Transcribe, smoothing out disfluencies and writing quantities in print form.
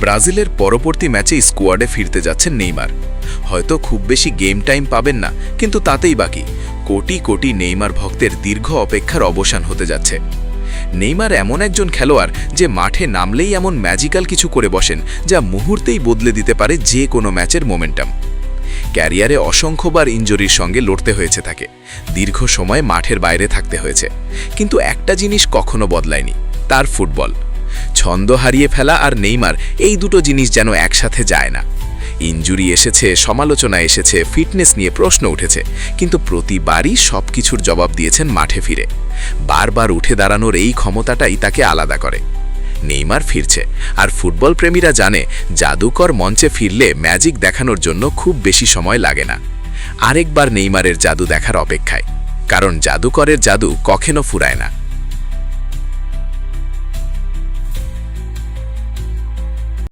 ব্রাজিলের পরবর্তী ম্যাচে স্কোয়াডে ফিরতে যাচ্ছেন নেইমার। হয়তো খুব বেশি গেম টাইম পাবেন না, কিন্তু তাতেই বাকি কোটি কোটি নেইমার ভক্তের দীর্ঘ অপেক্ষার অবসান হতে যাচ্ছে। নেইমার এমন একজন খেলোয়াড় যে মাঠে নামলেই এমন ম্যাজিক্যাল কিছু করে বসেন যা মুহূর্তেই বদলে দিতে পারে যে কোনো ম্যাচের মোমেন্টাম। ক্যারিয়ারে অসংখ্যবার ইনজুরির সঙ্গে লড়তে হয়েছে তাকে, দীর্ঘ সময় মাঠের বাইরে থাকতে হয়েছে, কিন্তু একটা জিনিস কখনো বদলায়নি, তার ফুটবল। ছন্দ হারিয়ে ফেলা আর নেইমার, এই দুটো জিনিস যেন একসাথে যায় না। ইনজুরি এসেছে, সমালোচনা এসেছে, ফিটনেস নিয়ে প্রশ্ন উঠেছে, কিন্তু প্রতিবারই সব কিছুর জবাব দিয়েছেন মাঠে ফিরে। বারবার উঠে দাঁড়ানোর এই ক্ষমতাটাই তাকে আলাদা করে। নেইমার ফিরছে, আর ফুটবল প্রেমীরা জানে জাদুকর মঞ্চে ফিরলে ম্যাজিক দেখানোর জন্য খুব বেশি সময় লাগে না। আরেকবার নেইমারের জাদু দেখার অপেক্ষায়, কারণ জাদুকরের জাদু কখনো ফুরায় না।